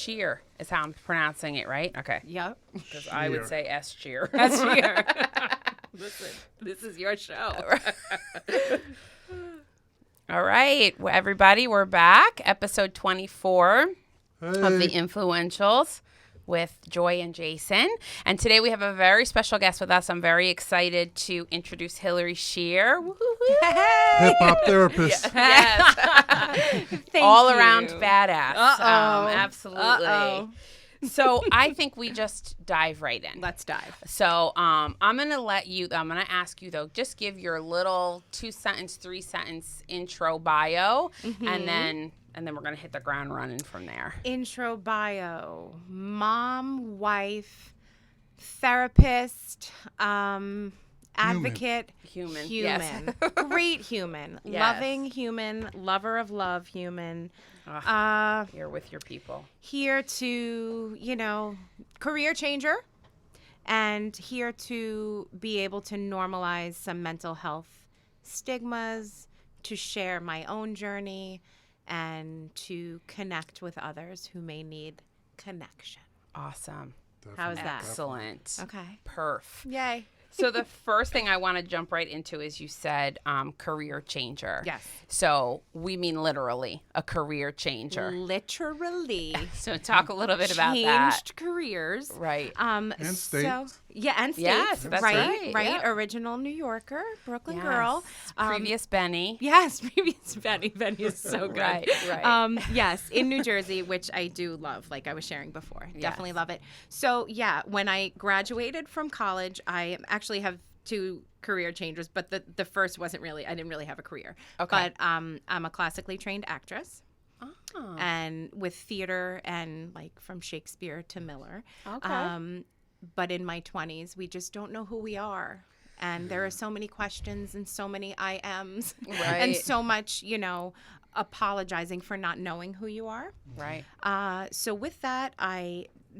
Shear is how I'm pronouncing it, right? Okay. Yep. Because I would say S. Shear. That's here. Listen, this is your show. All right. Well, everybody, we're back. Episode 24 of The Hey. Influentials with Joy and Jason. And today we have a very special guest with us. I'm very excited to introduce Hillary Shear. Hip hop therapist. Yes. Thank All you. around badass. Uh-oh. Absolutely. Uh-oh. So I think we just dive right in. Let's dive. So I'm going to ask you, though, just give your little 2-sentence, 3-sentence intro bio, and then we're going to hit the ground running from there. Intro bio. Mom, wife, therapist, advocate. Human. Yes. Great human. Yes. Loving human. Lover of love human. Here with your people. Here to, career changer, and here to be able to normalize some mental health stigmas, to share my own journey, and to connect with others who may need connection. Awesome. How is that? Excellent. Okay. Perf. Yay. So the first thing I want to jump right into is you said career changer. Yes. So we mean literally a career changer. Literally. So talk a little bit about that. Changed careers. Right. And states. and states. Yes, that's right. Right. Yep. Original New Yorker, Brooklyn Yes. girl. Previous Benny. Yes, previous Benny. Benny is so good. Right, right. Yes, in New Jersey, which I do love, like I was sharing before. Yes. Definitely love it. So, yeah, when I graduated from college, I actually have 2 career changers, but the first I didn't really have a career. Okay. But I'm a classically trained actress. Oh. And with theater and like from Shakespeare to Miller. Okay. But in my 20s, we just don't know who we are. And there are so many questions and so many I ams and Right. so much, apologizing for not knowing who you are. Right. So with that,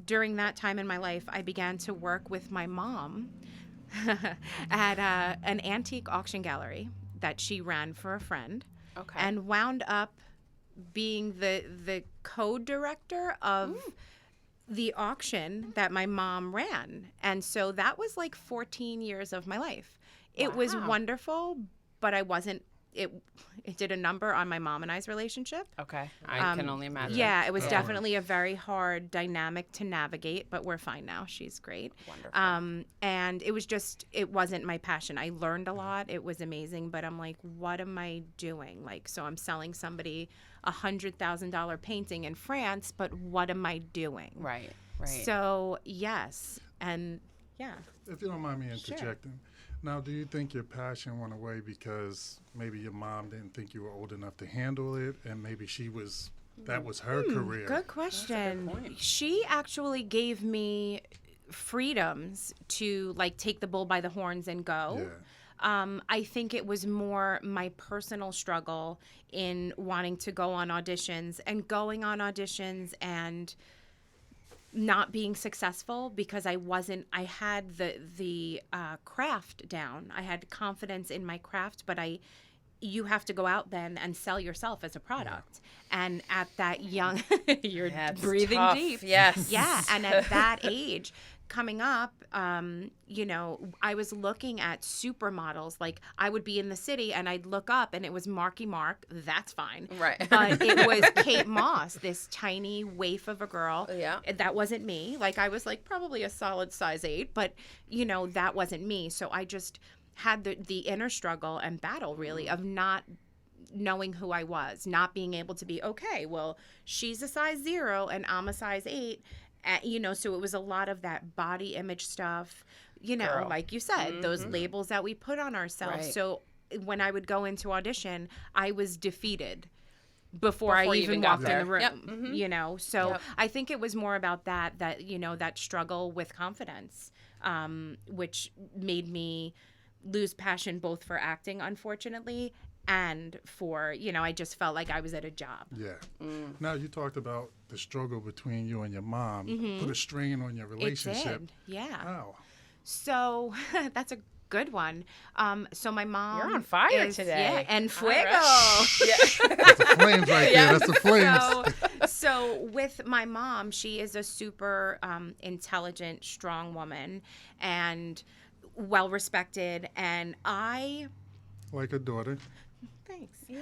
during that time in my life, I began to work with my mom at an antique auction gallery that she ran for a friend. Okay. And wound up being the co-director of the auction that my mom ran. And so that was like 14 years of my life. It was Wow. wonderful, but it did a number on my mom and I's relationship. Okay. I can only imagine. Yeah, it was definitely a very hard dynamic to navigate, but we're fine now. She's great. Wonderful. And it wasn't my passion. I learned a lot. It was amazing, but I'm like, what am I doing? Like, so I'm selling somebody $100,000 painting in France, but what am I doing? Right. Right. So, yes. And yeah. If you don't mind me interjecting. Now, do you think your passion went away because maybe your mom didn't think you were old enough to handle it, and maybe that was her career? Good question. point. She actually gave me freedoms to like take the bull by the horns and go. Yeah. I think it was more my personal struggle in wanting to go on auditions and going on auditions and not being successful because I had the craft down. I had confidence in my craft, but you have to go out then and sell yourself as a product. And at that young, you're Yeah, it's breathing tough. deep. Yes. Yeah. And at that age, coming up, I was looking at supermodels. Like I would be in the city and I'd look up and it was Marky Mark. That's fine. Right. But it was Kate Moss, this tiny waif of a girl. Yeah. That wasn't me. Like I was like probably a solid size 8, but that wasn't me. So I just had the inner struggle and battle really of not knowing who I was, not being able to be, okay, well, she's a size 0 and I'm a size 8. So it was a lot of that body image stuff, Girl. like you said, those labels that we put on ourselves. Right. So when I would go into audition, I was defeated before I you even got walked there. in the room, Yep. So Yep. I think it was more about that struggle with confidence, which made me lose passion both for acting, unfortunately, and for, I just felt like I was at a job. Yeah. Now, you talked about the struggle between you and your mom. Put a strain on your relationship. It did, yeah. How? So that's a good one. So my mom You're on fire is, today. Yeah, and fuego. All right. Yeah. That's the flames right there. That's the flames. So with my mom, she is a super intelligent, strong woman and well respected. And Like a daughter. thanks. Yeah.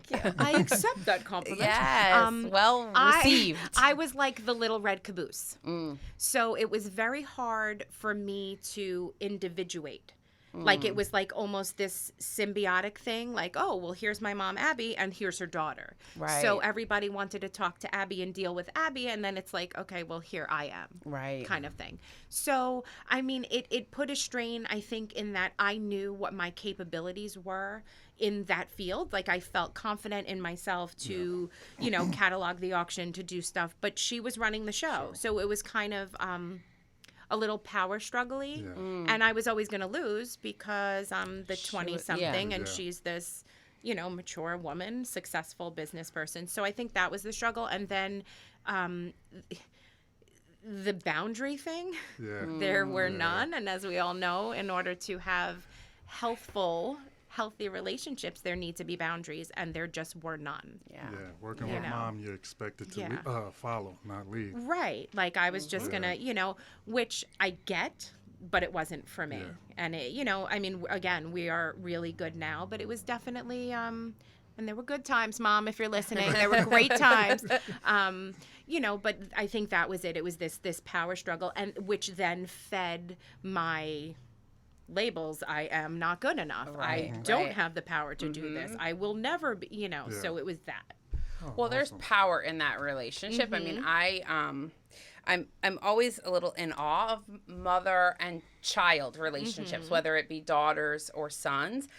Thank you. I accept that compliment. Yes. Well received. I was like the little red caboose. Mm. So it was very hard for me to individuate. Like it was like almost this symbiotic thing, like, oh, well, here's my mom, Abby, and here's her daughter. Right. So everybody wanted to talk to Abby and deal with Abby, and then it's like, okay, well, here I am. Right. Kind of thing. So, I mean, it put a strain, I think, in that I knew what my capabilities were in that field. Like I felt confident in myself to, you know, catalog the auction, to do stuff, but she was running the show. So it was kind of a little power struggle-y. Yeah. And I was always going to lose because I'm the 20-something yeah. and she's this, you know, mature woman, successful business person. So I think that was the struggle. And then the boundary thing, Yeah. there were none. And as we all know, in order to have healthy relationships, there need to be boundaries, and there just were none. Yeah. Yeah. Working You with know. mom, you're expected to Yeah. follow, not lead. Right. Like I was just gonna, you know, which I get, but it wasn't for me. Yeah. And it, you know, I mean, again, we are really good now, but it was definitely, and there were good times, Mom, if you're listening. There were great times. You know, but I think that was it. It was this power struggle, and which then fed my labels. I am not good enough. Right, I don't right. have the power to do this. I will never be, you know. Yeah. So it was that. Oh, Well, there's awesome. power in that relationship. I mean, I'm always a little in awe of mother and child relationships, whether it be daughters or sons,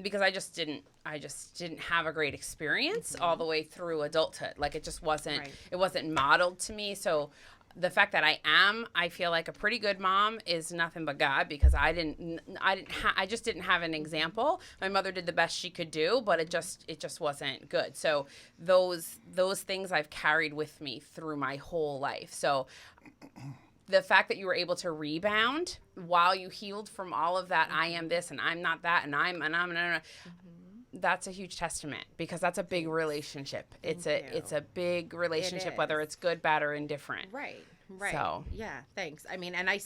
because I just didn't have a great experience all the way through adulthood. Like it just wasn't Right. it wasn't modeled to me. So the fact that I feel like a pretty good mom is nothing but God, because I just didn't have an example. My mother did the best she could do, but it just wasn't good. So those things I've carried with me through my whole life. So the fact that you were able to rebound while you healed from all of that, I am this and I'm not that and I'm that's a huge testament, because that's a big relationship. It's a big relationship, whether is. it's good, bad, or indifferent. Right. Right. So. Yeah, thanks. I mean, and I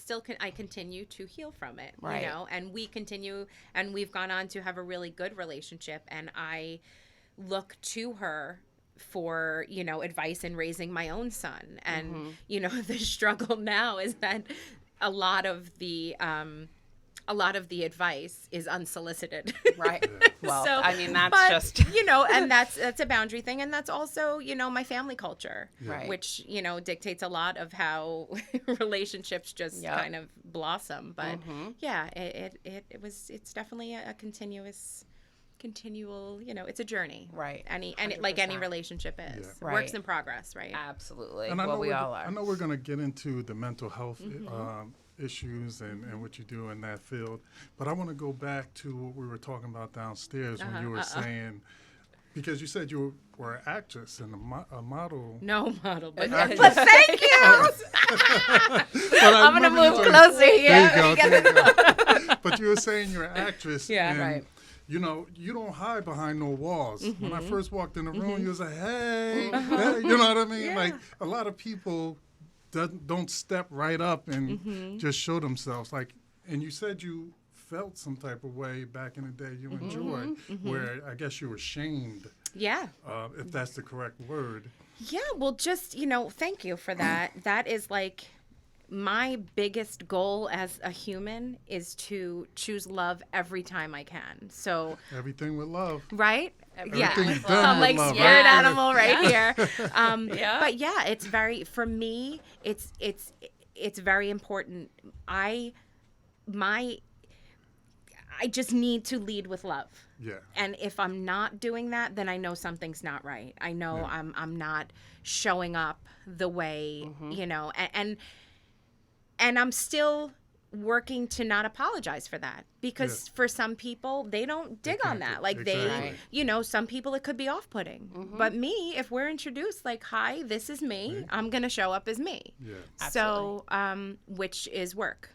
continue to heal from it, Right. you know, and we've gone on to have a really good relationship, and I look to her for, you know, advice in raising my own son. And, you know, the struggle now is that a lot of the advice is unsolicited. Right. Well, So, I mean, that's but, just you know, and that's a boundary thing, and that's also, you know, my family culture, Right. which, you know, dictates a lot of how relationships just Yep. kind of blossom. But yeah, it's definitely a continual, you know, it's a journey. Right. Any like any 100%. relationship is. Yeah. Right. Works in progress, right? absolutely. And I know Well, we we're, all are. I know we're going to get into the mental health issues and what you do in that field, but I want to go back to what we were talking about downstairs when you were saying, because you said you were an actress and a model. No model, but Actress. but thank you. I'm gonna move closer here. There you go. But you were saying you're an actress. Yeah. and, Right. You know, you don't hide behind no walls. When I first walked in the room, you was like, hey, hey, you know what I mean? Yeah. Like, a lot of people don't step right up and just show themselves. Like, and you said you felt some type of way back in the day you enjoyed, where I guess you were shamed, Yeah. if that's the correct word. Yeah, well, just, you know, thank you for that. That is like my biggest goal as a human is to choose love every time I can. So, Everything with love. right? Everything's Yeah. done I'm with like love, spirit right? animal right here. Yeah. But yeah, it's very, for me, it's very important. I just need to lead with love. Yeah. And if I'm not doing that, then I know something's not right. I know Yeah. I'm not showing up the way, you know, and I'm still working to not apologize for that, because for some people they don't dig on can't that. do- Like exactly. they, you know, some people it could be off-putting. But me, if we're introduced like, hi, this is me, I'm going to show up as me. Yeah. So, which is work.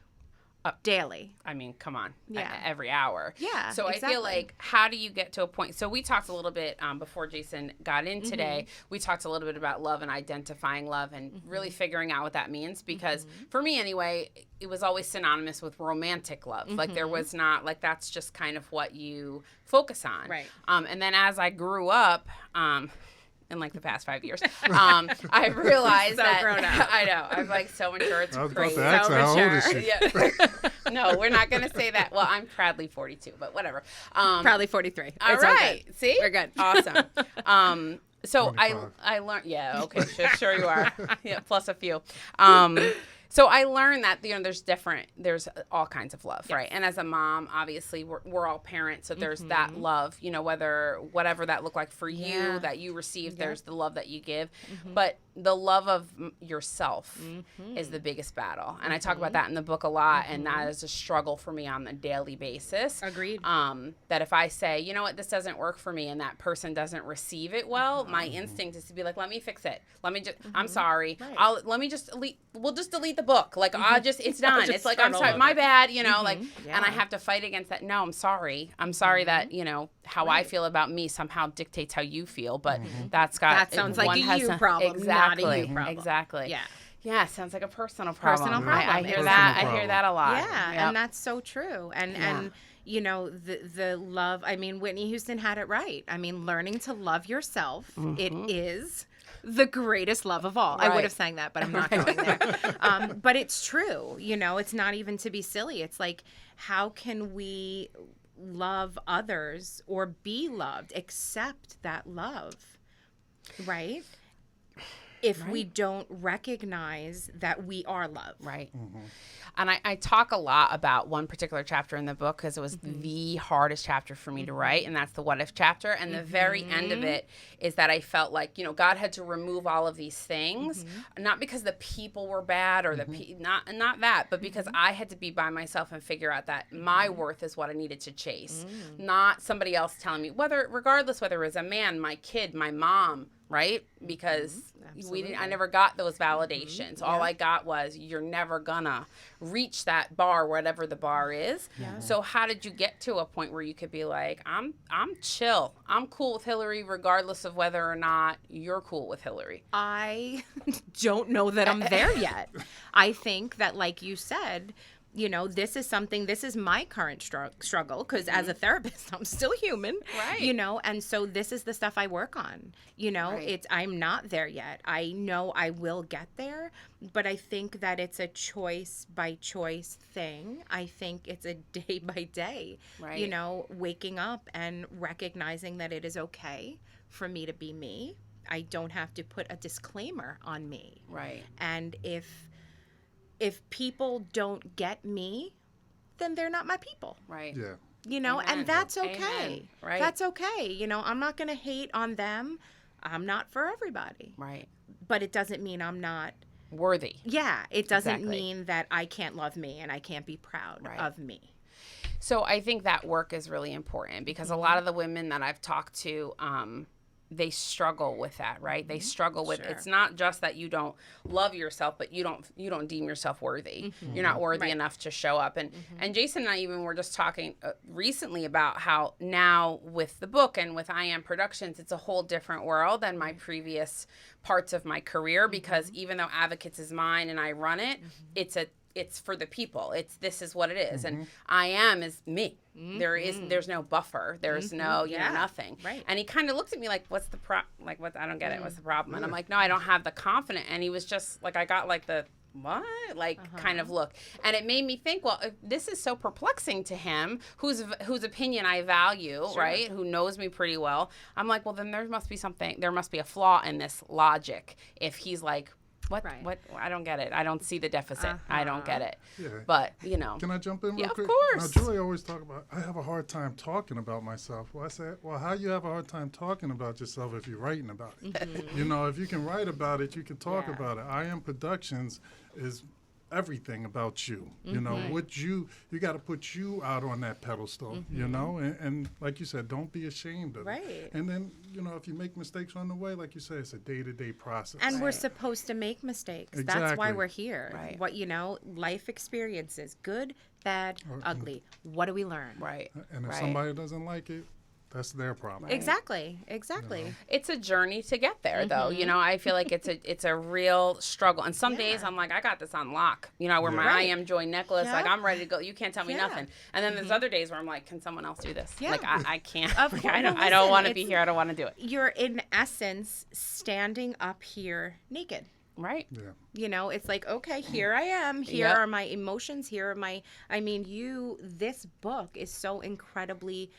daily. I mean, come on. Yeah. Every hour. Yeah, So I exactly. feel like, how do you get to a point? So we talked a little bit before Jason got in today. We talked a little bit about love and identifying love and really figuring out what that means. Because for me, anyway, it was always synonymous with romantic love. Like there was not, like that's just kind of what you focus on. Right. And then as I grew up, in like the past 5 years, I realized that grown up. I know I'm like so mature. It's I was about crazy. to ask her, how old is she? Yeah. No, we're not going to say that. Well, I'm proudly 42, but whatever. Probably 43. All It's all right. good. See? We're good. Awesome. So 25. I learned, yeah, okay, sure you are. Yeah, plus a few. So I learned that, there's all kinds of love, right? And as a mom, obviously we're all parents. So there's that love, whatever that looked like for you Yeah. that you received, there's the love that you give. But the love of yourself is the biggest battle. And I talk about that in the book a lot. And that is a struggle for me on a daily basis. Agreed. That if I say, you know what, this doesn't work for me, and that person doesn't receive it well, my instinct is to be like, let me fix it. Let me just, I'm sorry. Right. We'll just delete the book. Like, it's done. Just It's like, start I'm all sorry, over. my bad, like, Yeah. and I have to fight against that. No, I'm sorry. I'm sorry that, how I feel about me somehow dictates how you feel, but that's got, That sounds like one a has you some- problem, not a you problem. Exactly. Yeah. Yeah, sounds like a personal problem. Personal problem. I hear Personal that. I problem. hear that a lot. Yeah, Yep. and that's so true. And the love, I mean, Whitney Houston had it right. I mean, learning to love yourself, it is the greatest love of all. I Right. would have sang that, but I'm not going there. But it's true. It's not even to be silly. It's like, how can we love others or be loved, accept that love, right? If we don't recognize that we are love. Right. And I talk a lot about one particular chapter in the book because it was the hardest chapter for me to write, and that's the what if chapter. And the very end of it is that I felt like, God had to remove all of these things, not because the people were bad or not that, but because I had to be by myself and figure out that my worth is what I needed to chase, not somebody else telling me, regardless whether it was a man, my kid, my mom, right? Because I never got those validations. All I got was, you're never gonna reach that bar, whatever the bar is. So how did you get to a point where you could be like, I'm chill, I'm cool with Hillary regardless of whether or not you're cool with Hillary? I don't know that I'm there yet. I think that, like you said, this is my current struggle because as a therapist, I'm still human, Right. and so this is the stuff I work on, Right. I'm not there yet. I know I will get there, but I think that it's a choice by choice thing. I think it's a day by day, Right. waking up and recognizing that it is okay for me to be me. I don't have to put a disclaimer on me. Right. And if people don't get me, then they're not my people. Right. Yeah. Amen. And that's Amen. okay. Right. That's okay. I'm not going to hate on them. I'm not for everybody. Right. But it doesn't mean I'm not. Worthy. Yeah, it doesn't Exactly. mean that I can't love me and I can't be proud Right. of me. So I think that work is really important because a lot of the women that I've talked to, they struggle with that, right? They struggle with, Sure. it's not just that you don't love yourself, but you don't deem yourself worthy. You're not worthy Right. enough to show up. And Jason and I even were just talking recently about how now with the book and with I Am Productions, it's a whole different world than my previous parts of my career because even though Advocates is mine and I run it, it's for the people. This is what it is. And I Am is me. There's no buffer. There's no, Yeah. nothing. Right. And he kind of looked at me like, what's the what? I don't get it. What's the problem? And I'm like, no, I don't have the confidence. And he was just like, I got like the, what? Kind of look. And it made me think, well, if this is so perplexing to him, whose opinion I value, right? Who knows me pretty well. I'm like, well, then there must be a flaw in this logic. If he's like, what? Right. What? I don't get it. I don't see the deficit. I don't get it. Yeah. But, Can I jump in real Yeah, of quick? course. Now, Joy always talk about, I have a hard time talking about myself. Well, I said, well, how you have a hard time talking about yourself if you're writing about it? If you can write about it, you can talk Yeah. about it. I Am Productions is everything about you. You know, what you got to put you out on that pedestal, you know, and like you said, don't be ashamed of it. And then, you know, if you make mistakes on the way, like you said, it's a day-to-day process. And we're supposed to make mistakes. That's why Exactly. we're here. Right. What, you know, life experiences, good, bad, ugly. What do we learn? Right. And if right. somebody doesn't like it, that's their problem. Exactly. It's a journey to get there, though. You know, I feel like it's a real struggle. And some days I'm like, I got this on lock. You know, where my I am Joy necklace, like I'm ready to go. You can't tell me nothing. And then there's other days where I'm like, can someone else do this? Yeah. Like I can't. Of Like, course. I don't Listen, want to be here. I don't want to do it. You're in essence standing up here naked. Right. Yeah. You know, it's like, okay, here I am. Here Yep. are my emotions. Here are my, I mean, this book is so incredibly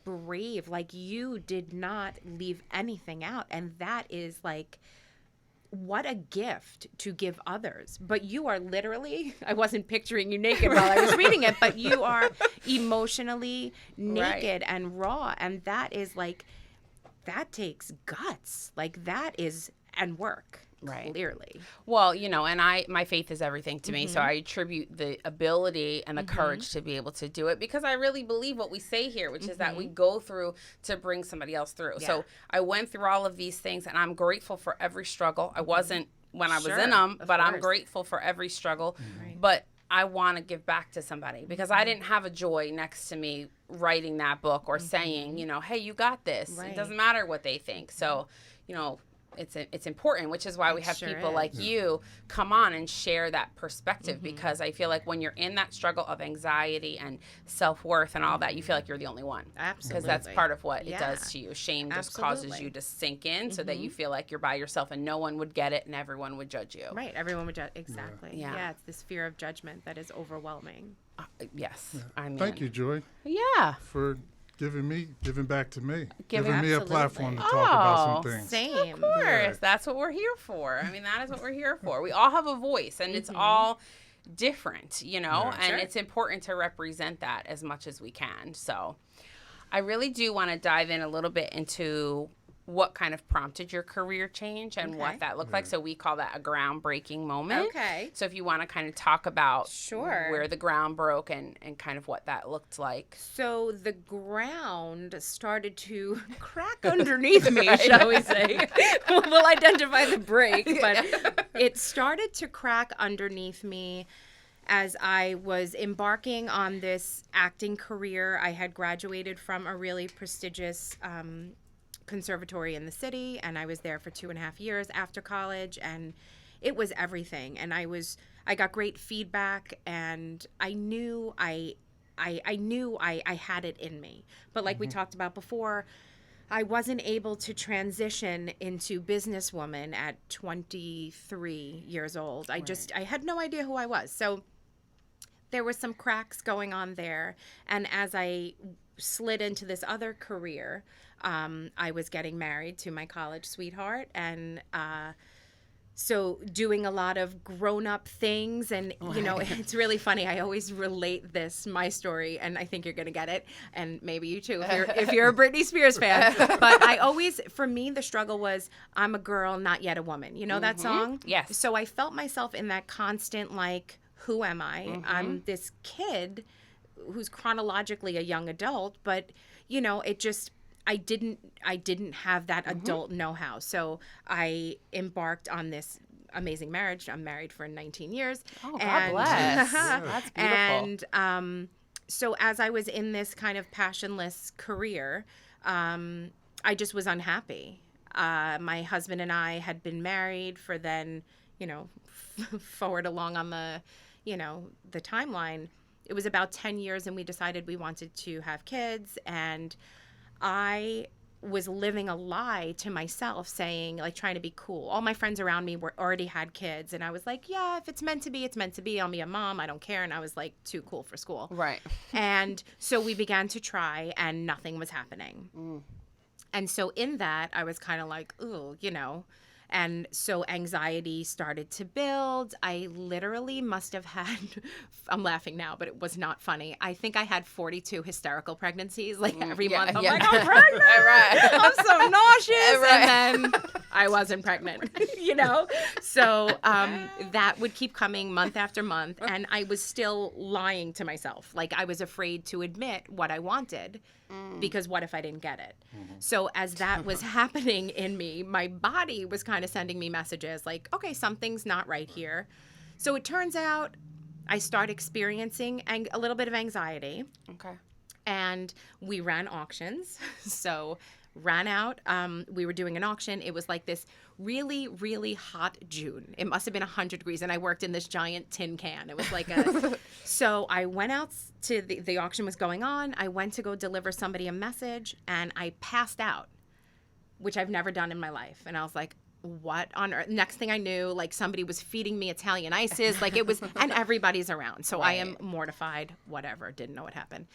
brave. Like, you did not leave anything out. And that is like, what a gift to give others. But you are literally, I wasn't picturing you naked while I was reading it, but you are emotionally naked and raw. And that is like, that takes guts. Like, that is, and work. Right. Clearly. Well, you know, and my faith is everything to me. So I attribute the ability and the courage to be able to do it because I really believe what we say here, which is that we go through to bring somebody else through. Yeah. So I went through all of these things and I'm grateful for every struggle. I wasn't when I was Sure, in them, of but I'm course. grateful for every struggle. Right. But I want to give back to somebody because I didn't have a Joy next to me writing that book or saying, you know, hey, you got this. Right. It doesn't matter what they think. So, you know, it's important, which is why we have sure people is. like you come on and share that perspective because I feel like when you're in that struggle of anxiety and self-worth and all that, you feel like you're the only one. Absolutely. Because that's part of what it Yeah. does to you. Shame just causes Absolutely. you to sink in so that you feel like you're by yourself and no one would get it and everyone would judge you. Right. Everyone would judge. Exactly. Yeah. Yeah. It's this fear of judgment that is overwhelming. Yes. I mean, Thank you, Joy, Yeah. for giving back to me, Giving- giving me a Absolutely. platform to talk about some things. Same. Of course. Yeah. That's what we're here for. I mean, that is what we're here for. We all have a voice and it's all different, you know, Yeah. and Sure. it's important to represent that as much as we can. So I really do want to dive in a little bit into what kind of prompted your career change and Okay. what that looked like. So we call that a groundbreaking moment. Okay. So if you want to kind of talk about Sure. where the ground broke and kind of what that looked like. So the ground started to crack underneath me, shall we say. We'll identify the break, but it started to crack underneath me as I was embarking on this acting career. I had graduated from a really prestigious conservatory in the city, and I was there for 2.5 years after college, and it was everything. And I got great feedback, and I knew I had it in me. But like we talked about before, I wasn't able to transition into businesswoman at 23 years old. I had no idea who I was. So there were some cracks going on there. And as I slid into this other career, I was getting married to my college sweetheart, and so doing a lot of grown-up things. And you know, it's really funny. I always relate my story, and I think you're gonna get it, and maybe you too if you're a Britney Spears fan. But for me, the struggle was, I'm a girl, not yet a woman. You know that song? Yes. So I felt myself in that constant, like, who am I? I'm this kid who's chronologically a young adult, but you know, it just, I didn't have that adult know-how. So I embarked on this amazing marriage. I'm married for 19 years. Oh, God bless. That's beautiful. And so as I was in this kind of passionless career, I just was unhappy. My husband and I had been married for then, you know, forward along on the, you know, the timeline. It was about 10 years, and we decided we wanted to have kids. And I was living a lie to myself, saying, like, trying to be cool. All my friends around me already had kids, and I was like, yeah, if it's meant to be, it's meant to be. I'll be a mom. I don't care. And I was like too cool for school. Right. And so we began to try, and nothing was happening. And so in that, I was kind of like, ooh, you know. And so anxiety started to build. I literally must have had, I'm laughing now, but it was not funny. I think I had 42 hysterical pregnancies. Like every month, I'm like, I'm pregnant. Right. I'm so nauseous. Right. And then I wasn't pregnant, you know? So that would keep coming month after month. And I was still lying to myself. Like, I was afraid to admit what I wanted because what if I didn't get it? So as that was happening in me, my body was kind of sending me messages like, okay, something's not right here. So it turns out I start experiencing a little bit of anxiety. Okay. And we ran auctions. So ran out. We were doing an auction. It was like this really, really hot June. It must have been 100 degrees. And I worked in this giant tin can. It was like a... So I went out to the auction was going on. I went to go deliver somebody a message and I passed out, which I've never done in my life. And I was like, what on earth? Next thing I knew, like somebody was feeding me Italian ices. Like it was, and everybody's around. So I am mortified, whatever, didn't know what happened.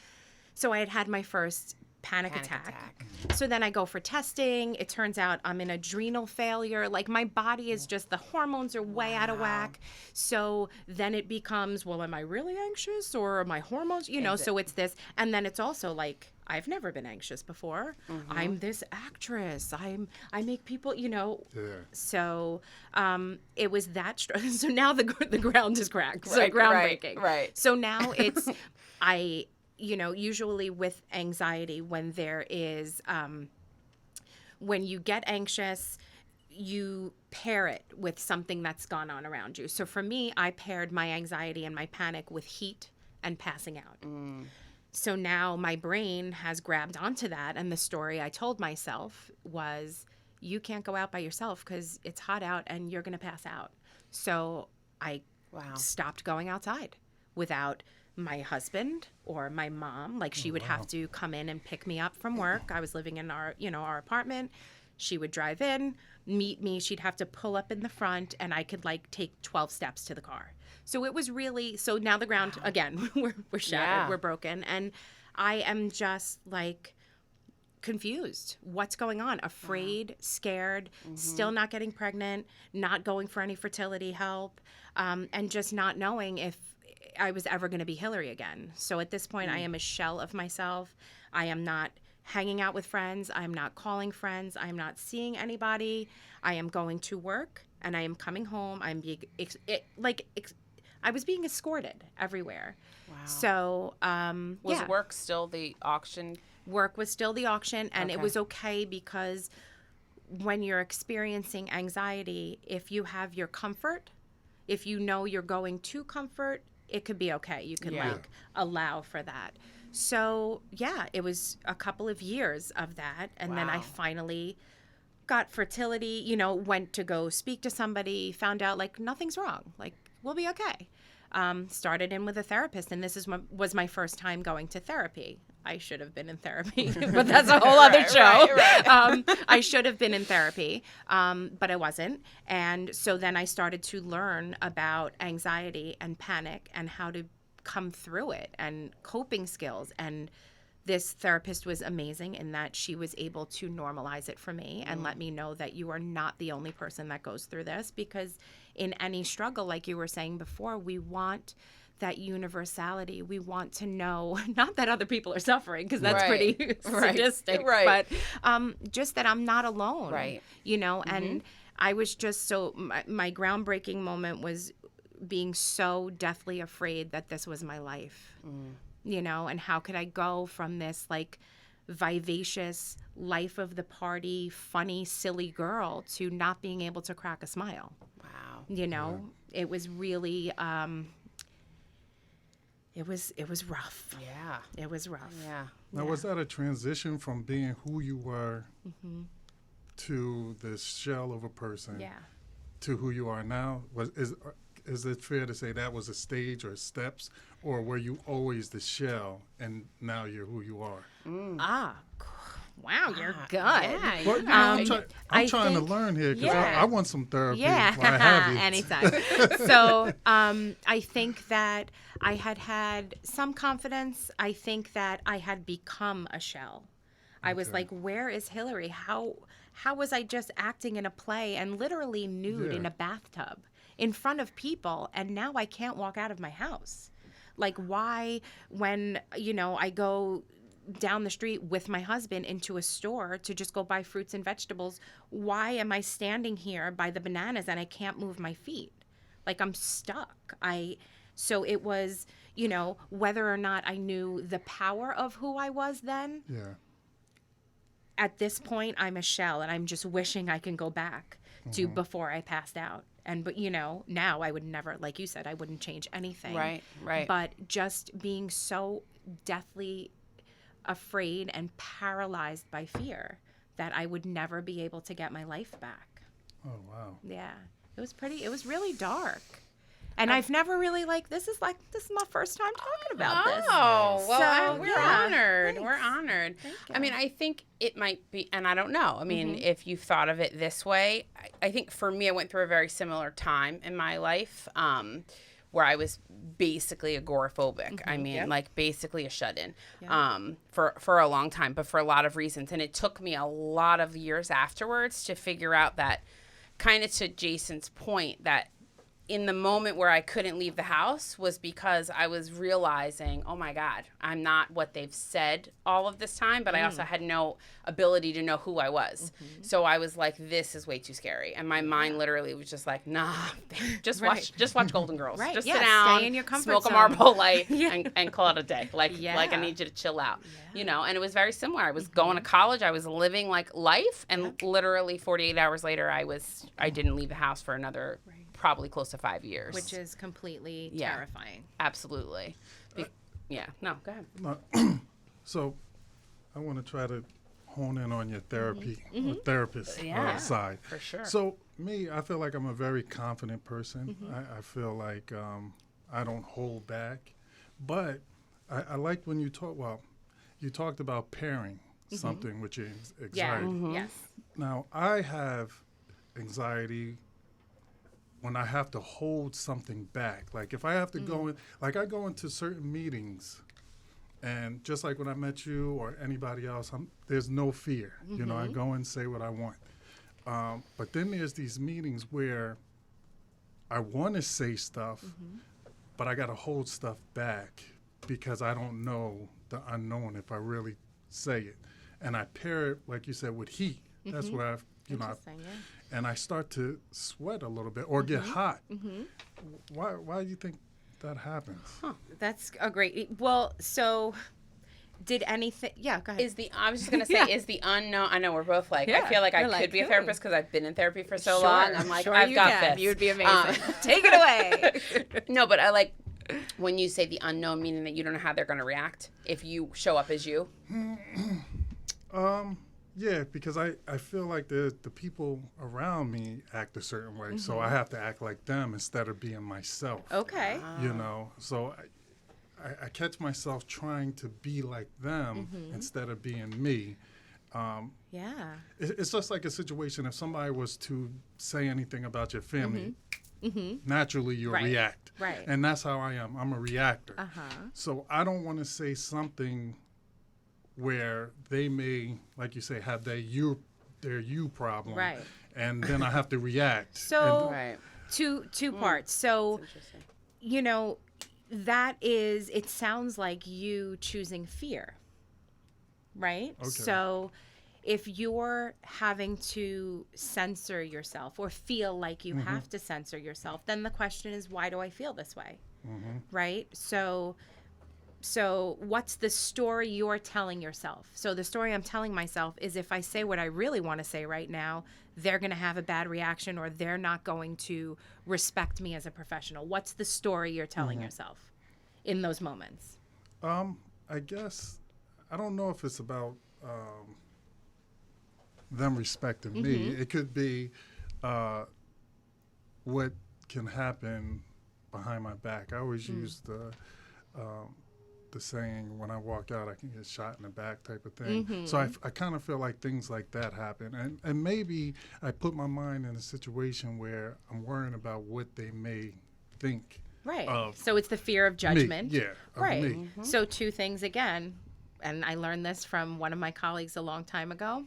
So I had my first panic attack. So then I go for testing. It turns out I'm in adrenal failure. Like my body is just, the hormones are way out of whack. So then it becomes, well, am I really anxious or are my hormones, you know, so it's this. And then it's also like, I've never been anxious before. I'm this actress. I make people, you know. Yeah. So it was that. So now the ground is cracked. So groundbreaking. Right. So now it's, you know, usually with anxiety, when there is, when you get anxious, you pair it with something that's gone on around you. So for me, I paired my anxiety and my panic with heat and passing out. So now my brain has grabbed onto that. And the story I told myself was, you can't go out by yourself because it's hot out and you're going to pass out. So I stopped going outside without my husband or my mom. Like she would have to come in and pick me up from work. I was living in our, you know, our apartment. She would drive in, meet me. She'd have to pull up in the front and I could like take 12 steps to the car. So it was really, so now the ground, again, we're shattered, we're broken. And I am just like confused. What's going on? Afraid, scared, still not getting pregnant, not going for any fertility help, and just not knowing if I was ever going to be Hillary again. So at this point, I am a shell of myself. I am not hanging out with friends. I'm not calling friends. I'm not seeing anybody. I am going to work and I am coming home. I'm being I was being escorted everywhere. Wow. So was work still the auction? Work was still the auction, and it was okay because when you're experiencing anxiety, if you have your comfort, if you know you're going to comfort, it could be okay. You can like allow for that. So it was a couple of years of that. And then I finally got fertility, you know, went to go speak to somebody, found out like nothing's wrong. Like we'll be okay. Started in with a therapist. And this was my first time going to therapy. I should have been in therapy, but that's a whole other show. Right. I should have been in therapy, but I wasn't. And so then I started to learn about anxiety and panic and how to come through it and coping skills. And this therapist was amazing in that she was able to normalize it for me and let me know that you are not the only person that goes through this, because in any struggle, like you were saying before, we want that universality. We want to know, not that other people are suffering, because that's pretty sadistic, but just that I'm not alone, you know, and I was just so, my groundbreaking moment was being so deathly afraid that this was my life, you know, and how could I go from this like vivacious life of the party, funny, silly girl to not being able to crack a smile. Wow. You know, it was really, it was rough. Yeah. It was rough. Yeah. Now, was that a transition from being who you were to this shell of a person to who you are now? Is it fair to say that was a stage or steps, or were you always the shell and now you're who you are? Wow, you're good. Yeah, well, I'm trying to learn here because I want some therapy. Yeah, while I have it. anytime. So I think that I had some confidence. I think that I had become a shell. I was like, where is Hillary? How was I just acting in a play and literally nude in a bathtub in front of people, and now I can't walk out of my house? Like, why, when, you know, I go down the street with my husband into a store to just go buy fruits and vegetables. Why am I standing here by the bananas and I can't move my feet? Like I'm stuck. So it was, whether or not I knew the power of who I was then. Yeah. At this point, I'm a shell, and I'm just wishing I can go back to before I passed out. But now I would never, like you said, I wouldn't change anything. Right. But just being so deathly afraid and paralyzed by fear that I would never be able to get my life back. Oh, wow. Yeah. It was really dark. And I've never really this is my first time talking about this. Oh, well, So, we're yeah, honored. thanks. We're honored. Thank I mean, I think it might be, and I don't know. I mean, if you thought of it this way, I think for me, I went through a very similar time in my life where I was basically agoraphobic. I mean, like basically a shut-in for a long time, but for a lot of reasons. And it took me a lot of years afterwards to figure out that, kind of to Jason's point, that in the moment where I couldn't leave the house was because I was realizing, oh my God, I'm not what they've said all of this time, but I also had no ability to know who I was. So I was like, this is way too scary. And my mind literally was just like, nah, just watch Golden Girls. Right. Just Yeah, sit down, stay in your comfort smoke zone. a Marlboro Light and call it a day. Like I Yeah. need you to chill out, and it was very similar. I was going to college. I was living like life. And literally 48 hours later, I didn't leave the house for another probably close to 5 years. Which is completely Yeah. terrifying. Absolutely. Yeah. No, go ahead. No, so I want to try to hone in on your therapy, therapist side. For sure. So me, I feel like I'm a very confident person. I feel like I don't hold back. But I like when you talked about pairing something with your anxiety. Yes. Now, I have anxiety when I have to hold something back. Like if I have to go in, like I go into certain meetings, and just like when I met you or anybody else, there's no fear. I go and say what I want. But then there's these meetings where I want to say stuff, but I got to hold stuff back because I don't know the unknown if I really say it. And I pair it, like you said, with heat. That's where Interesting, yeah. and I start to sweat a little bit or get hot. Why do you think that happens? That's a great. Well, so did anything? Yeah, go ahead. I was just gonna say, is the unknown? I know we're both like. Yeah, I feel like I we're could like, be a therapist because I've been in therapy for so Sure, long. I'm like, sure I've you got can. this. You would be amazing. Take it away. No, but I like when you say the unknown, meaning that you don't know how they're gonna react if you show up as you. Yeah, because I feel like the people around me act a certain way, so I have to act like them instead of being myself. Okay. So I catch myself trying to be like them instead of being me. Yeah. It's just like a situation if somebody was to say anything about your family, naturally you'll Right. react. Right. And that's how I am. I'm a reactor. Uh-huh. So I don't want to say something where they may, like you say, have their you problem. Right. And then I have to react. So Right. two parts. So, Interesting. that is, it sounds like you choosing fear, right? Okay. So if you're having to censor yourself or feel like you have to censor yourself, then the question is, why do I feel this way? Right? So what's the story you're telling yourself? So the story I'm telling myself is if I say what I really want to say right now, they're going to have a bad reaction or they're not going to respect me as a professional. What's the story you're telling yourself in those moments? I guess, I don't know if it's about them respecting me. It could be what can happen behind my back. I always use the saying, when I walk out, I can get shot in the back type of thing. So I kind of feel like things like that happen. And maybe I put my mind in a situation where I'm worrying about what they may think. Right. Of So it's the fear of judgment. Me. Yeah, of Right. me. So two things again, and I learned this from one of my colleagues a long time ago.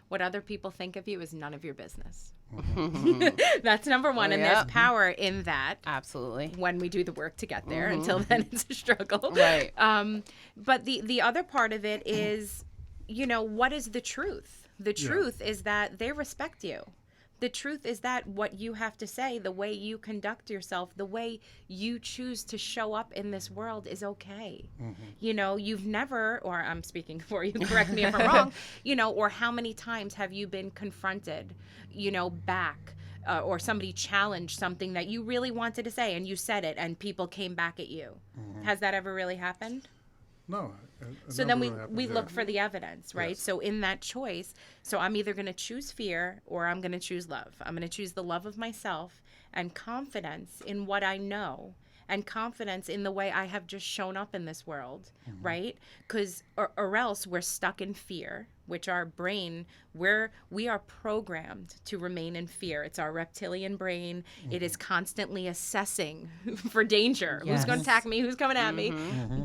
What other people think of you is none of your business. That's number one. And there's power in that. Absolutely. When we do the work to get there. Until then, it's a struggle. Right. But the other part of it is, what is the truth? The truth is that they respect you. The truth is that what you have to say, the way you conduct yourself, the way you choose to show up in this world is okay. You've never, or I'm speaking for you, correct me if I'm wrong, or how many times have you been confronted, back, or somebody challenged something that you really wanted to say and you said it and people came back at you. Has that ever really happened? No. So then we look for the evidence, right? Yes. So in that choice, so I'm either going to choose fear or I'm going to choose love. I'm going to choose the love of myself and confidence in what I know and confidence in the way I have just shown up in this world, right? Because or else we're stuck in fear, which our brain, we are programmed to remain in fear. It's our reptilian brain. It is constantly assessing for danger. Yes. Who's going to attack me? Who's coming at me?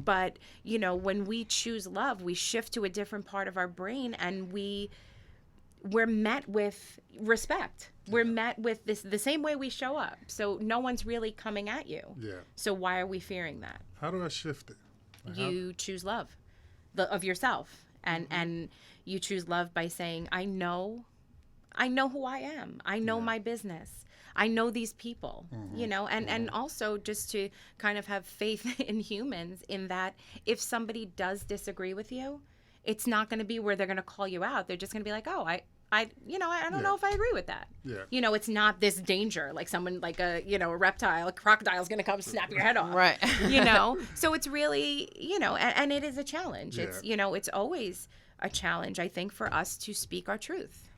But, when we choose love, we shift to a different part of our brain and we're met with respect. We're met with the same way we show up. So no one's really coming at you. Yeah. So why are we fearing that? How do I shift it? You choose love of yourself. And you choose love by saying, I know who I am. I know my business. I know these people, and also just to kind of have faith in humans in that if somebody does disagree with you, it's not going to be where they're going to call you out. They're just going to be like, oh, I don't know if I agree with that. Yeah. It's not this danger, like someone like a reptile, a crocodile's going to come snap your head off. Right. So it's really, and it is a challenge. Yeah. It's always a challenge, I think, for us to speak our truth.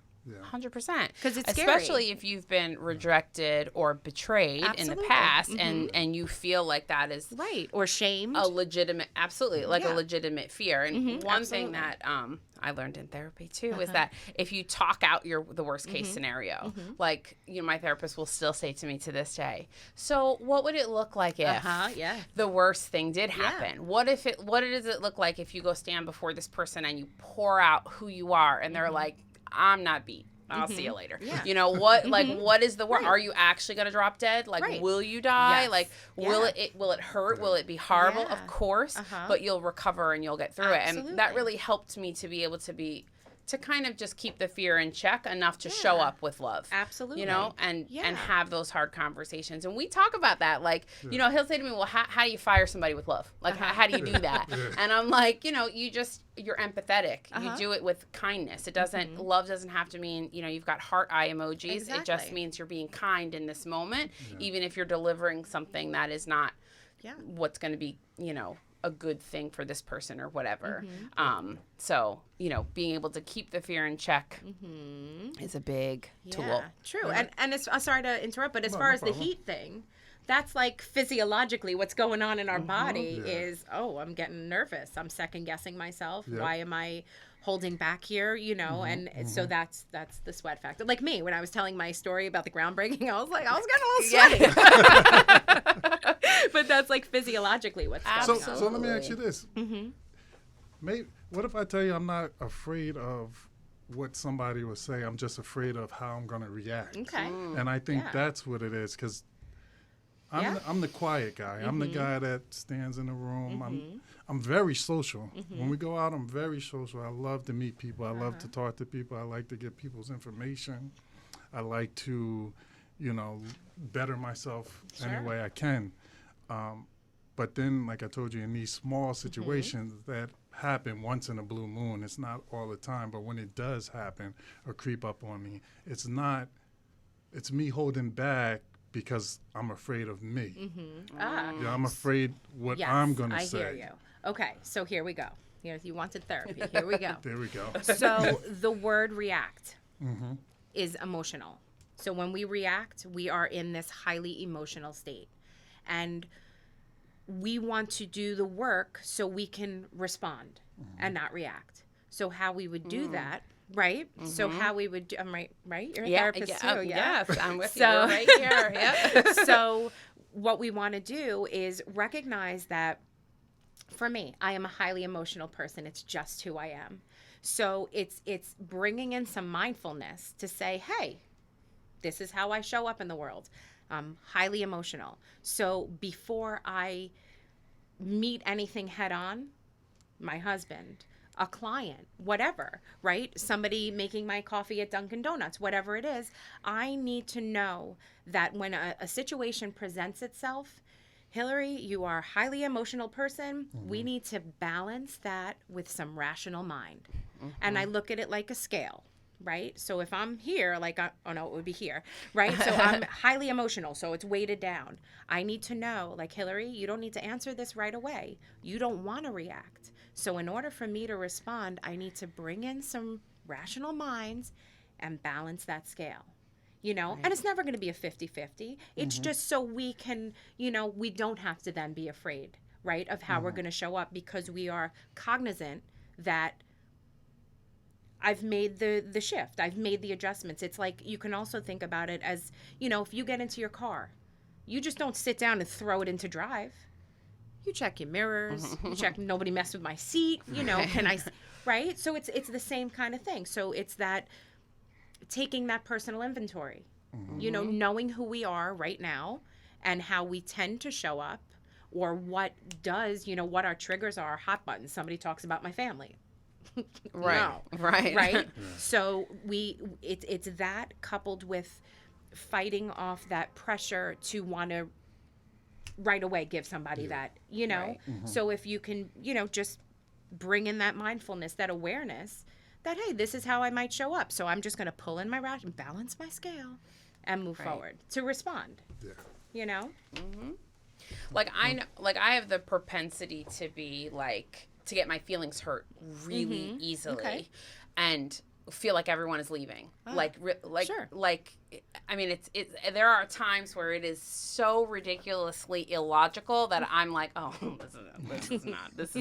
100%. Because it's scary. Especially if you've been rejected or betrayed in the past and you feel like that is right, or shamed. A legitimate, absolutely, like a legitimate fear. And one thing absolutely. that I learned in therapy too is that if you talk out the worst case scenario, like my therapist will still say to me to this day, so what would it look like if the worst thing did happen? What does it look like if you go stand before this person and you pour out who you are and they're like, I'm not beat. I'll see you later. Yeah. What what is the word? Right. Are you actually going to drop dead? Like, will you die? Yes. Like, will it hurt? Will it be horrible? Yeah. Of course, but you'll recover and you'll get through it. And that really helped me to be able to kind of just keep the fear in check enough to show up with love. Absolutely. And have those hard conversations. And we talk about that. Like, he'll say to me, well, how do you fire somebody with love? Like, how do you do that? And I'm like, you're empathetic. You do it with kindness. It doesn't, love doesn't have to mean, you've got heart eye emojis. Exactly. It just means you're being kind in this moment, even if you're delivering something that is not what's going to be, a good thing for this person or whatever. So, being able to keep the fear in check is a big tool. True. And it's, sorry to interrupt, but as far as the heat thing, that's like physiologically what's going on in our body is, I'm getting nervous. I'm second guessing myself. Why am I holding back here, and so that's the sweat factor. Like me, when I was telling my story about the groundbreaking, I was getting a little sweaty. But that's like physiologically what's going on. So let me ask you this. What if I tell you I'm not afraid of what somebody will say, I'm just afraid of how I'm going to react. Okay. And I think that's what it is, because I'm the quiet guy. I'm the guy that stands in the room. I'm very social. When we go out, I'm very social. I love to meet people. I love to talk to people. I like to get people's information. I like to, better myself any way I can. But then, like I told you, in these small situations that happen once in a blue moon, it's not all the time, but when it does happen or creep up on me, it's me holding back because I'm afraid of me. I'm afraid what I'm going to say. I hear you. Okay, so here we go. You wanted therapy. Here we go. There we go. So the word react is emotional. So when we react, we are in this highly emotional state. And we want to do the work so we can respond and not react. So how we would do that, right? So how we would do, I'm right? You're a therapist too, Yes, I'm with you. We're right here. Yep. So what we want to do is recognize that, for me, I am a highly emotional person. It's just who I am. So it's bringing in some mindfulness to say, hey, This is how I show up in the world. Highly emotional. So before I meet anything head on, my husband, a client, whatever, right? Somebody making my coffee at Dunkin' Donuts, whatever it is, I need to know that when a situation presents itself, Hillary, you are a highly emotional person. We need to balance that with some rational mind. And I look at it like a scale, right? So if I'm here, like, oh no, it would be here, right? So I'm highly emotional, so it's weighted down. I need to know, like, Hillary, you don't need to answer this right away. You don't want to react. So in order for me to respond, I need to bring in some rational minds and balance that scale. You know, Right. and it's never going to be a 50-50. It's just so we can, you know, we don't have to then be afraid, right, of how we're going to show up, because we are cognizant that I've made the shift. I've made the adjustments. It's like, you can also think about it as, you know, if you get into your car, you just don't sit down and throw it into drive. You check your mirrors, you check nobody messed with my seat, you know, can I, right? So it's the same kind of thing. So it's that taking that personal inventory, you know, knowing who we are right now and how we tend to show up, or what does, you know, what our triggers are, hot buttons. Somebody talks about my family. Right. No. Right. Right? So it's that coupled with fighting off that pressure to want to right away give somebody that, you know. Right. So if you can, you know, just bring in that mindfulness, that awareness that, hey, this is how I might show up. So I'm just going to pull in my ration, balance my scale, and move Right. forward to respond, Yeah. you know? Like I know, like I have the propensity to be like to get my feelings hurt really easily, Okay. and feel like everyone is leaving. Like sure. I mean, it's there are times where it is so ridiculously illogical that I'm like, oh, this is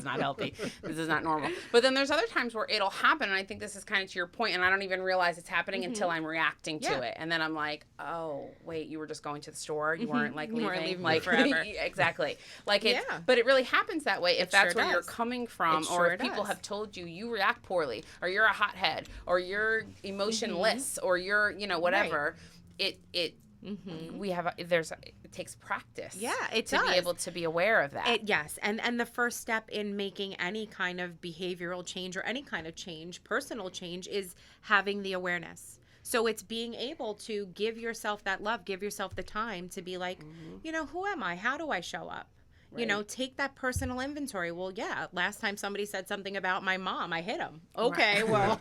not healthy. This is not normal. But then there's other times where it'll happen, and I think this is kind of to your point, and I don't even realize it's happening until I'm reacting to Yeah. it, and then I'm like, oh, wait, you were just going to the store, you weren't like You leaving, weren't leaving like forever. exactly. Like it's, Yeah. but it really happens that way if It that's sure where you're does. coming from, It or sure if people does. have told you you react poorly, or you're a hothead, or you're emotionless, or you're, you know, whatever. It we have it takes practice. Yeah, it to does. be able to be aware of that. Yes, and the first step in making any kind of behavioral change or any kind of change, personal change, is having the awareness. So it's being able to give yourself that love, give yourself the time to be like, you know, who am I? How do I show up? You know, Right. take that personal inventory. Well, yeah, last time somebody said something about my mom, I hit him. Okay, well,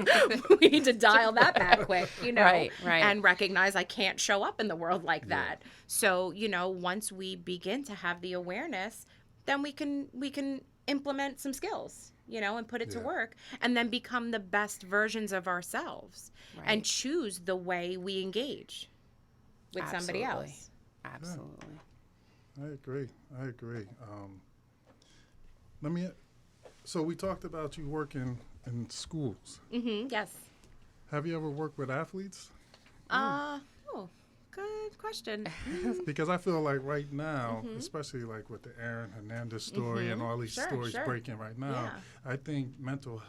we need to dial that back quick, you know, Right. and recognize I can't show up in the world like that. So, you know, once we begin to have the awareness, then we can implement some skills, you know, and put it to Yeah. work, and then become the best versions of ourselves and choose the way we engage with somebody Absolutely. else. Absolutely. I agree. So we talked about you working in schools. Yes. Have you ever worked with athletes? Oh, good question. Because I feel like right now, especially like with the Aaron Hernandez story and all these Sure, stories sure. breaking right now, Yeah. I think mental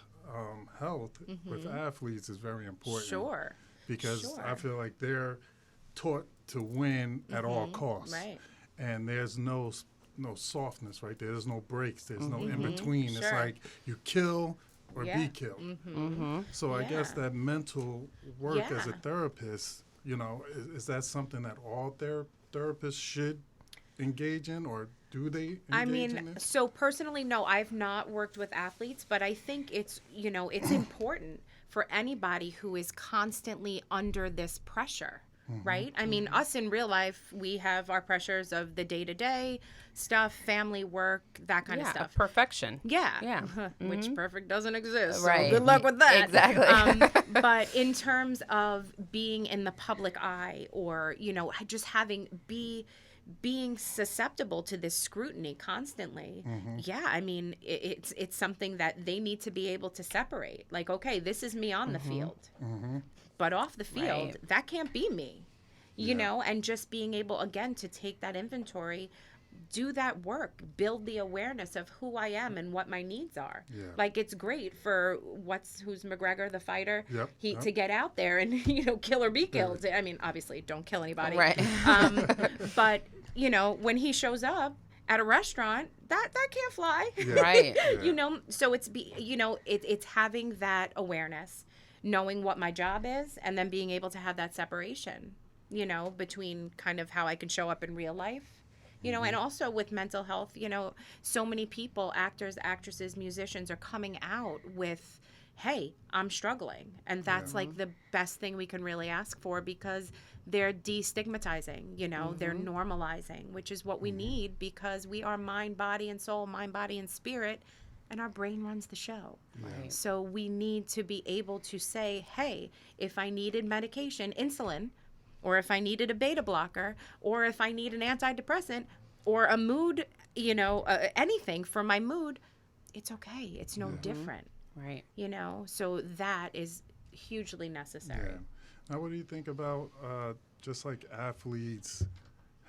health with athletes is very important. Sure. Because I Sure. feel like they're taught to win at all costs. Right. And there's no softness right there. There's no breaks. There's no in between. It's Sure. like you kill or Yeah. be killed. So I guess Yeah. that mental work as a Yeah. therapist, you know, is that something that all therapists should engage in, or do they engage in it? So personally, no, I've not worked with athletes, but I think it's, you know, it's important for anybody who is constantly under this pressure, right? I mean, us in real life, we have our pressures of the day-to-day stuff, family, work, that kind of Yeah, stuff. perfection. Yeah. Yeah. Which perfect doesn't exist. So Right. good luck with that. Exactly. But in terms of being in the public eye, or, you know, just being susceptible to this scrutiny constantly, yeah, I mean, it's something that they need to be able to separate. Like, okay, this is me on the field, but off the field, Right. that can't be me. You know, and just being able, again, to take that inventory. do that work, build the awareness of who I am and what my needs are. Yeah. Like, it's great for who's McGregor, the fighter, Yep. to get out there and, kill or be killed. I mean, obviously don't kill anybody. Right. But, when he shows up at a restaurant, that can't fly. Yeah. Right. Yeah. So it's having that awareness, knowing what my job is, and then being able to have that separation, between kind of how I can show up in real life. And also with mental health, so many people, actors, actresses, musicians are coming out with, hey, I'm struggling. And that's like the best thing we can really ask for, because they're destigmatizing, they're normalizing, which is what we need, because we are mind, body, and soul, mind, body, and spirit, and our brain runs the show. Right. So we need to be able to say, hey, if I needed medication, insulin, or if I needed a beta blocker, or if I need an antidepressant, or a mood, anything for my mood, it's okay. It's no different. Right. So that is hugely necessary. Yeah. Now, what do you think about just like athletes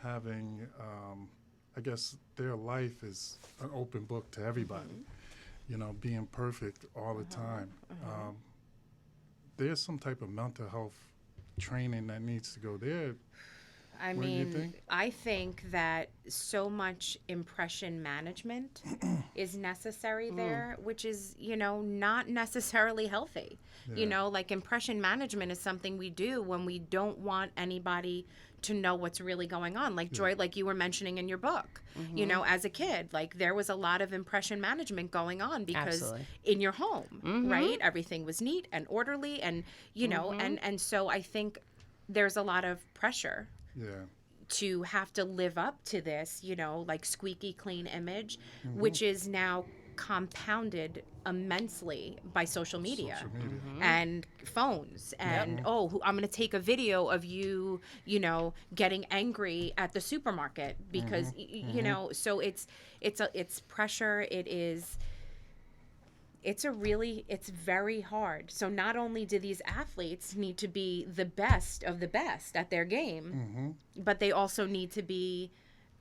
having, I guess their life is an open book to everybody, being perfect all the time. There's some type of mental health training that needs to go there. I What do you mean, think? I think that so much impression management is necessary there, which is, not necessarily healthy. Yeah. Like impression management is something we do when we don't want anybody to know what's really going on. Like Joy, like you were mentioning in your book, as a kid, like there was a lot of impression management going on because Absolutely. in your home, right? Everything was neat and orderly and, and so I think there's a lot of pressure Yeah. to have to live up to this, like squeaky clean image, which is now compounded immensely by social media. Social media. And phones and I'm going to take a video of you getting angry at the supermarket because so it's pressure. It's very hard. So not only do these athletes need to be the best of the best at their game, but they also need to be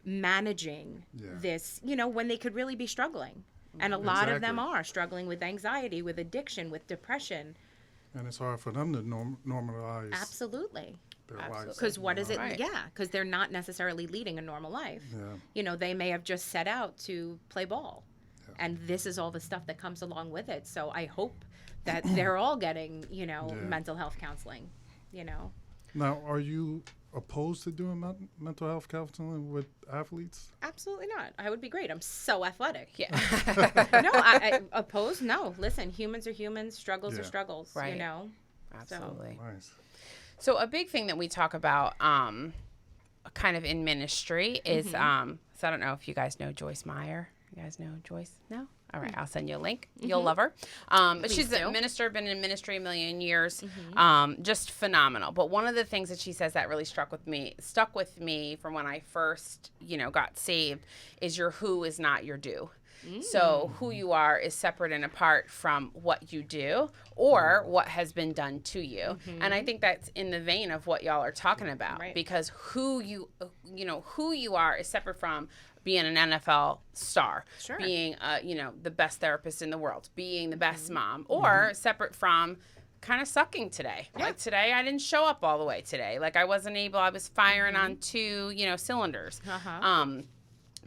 managing this, when they could really be struggling. And a lot of them are struggling with anxiety, with addiction, with depression. And it's hard for them to normalize Absolutely. their lives. Because what is it? Right. Yeah, because they're not necessarily leading a normal life. Yeah. They may have just set out to play ball. And this is all the stuff that comes along with it. So I hope that they're all getting, mental health counseling, Now, are you opposed to doing mental health counseling with athletes? Absolutely not. I would be great. I'm so athletic. Yeah. No, I opposed? No. Listen, humans are humans. Struggles are struggles, Right. So. Absolutely. Nice. So a big thing that we talk about kind of in ministry is so I don't know if you guys know Joyce Meyer. You guys know Joyce? No? All right, I'll send you a link. You'll love her. But Please she's do. a minister, been in ministry a million years. Just phenomenal. But one of the things that she says that really stuck with me from when I first, got saved is your who is not your do. So who you are is separate and apart from what you do or what has been done to you. And I think that's in the vein of what y'all are talking about, Right. because who you are is separate from being an NFL star, Sure. being the best therapist in the world, being the best mom, or separate from kind of sucking today. Yeah. Like today, I didn't show up all the way today. Like I was firing on two, cylinders.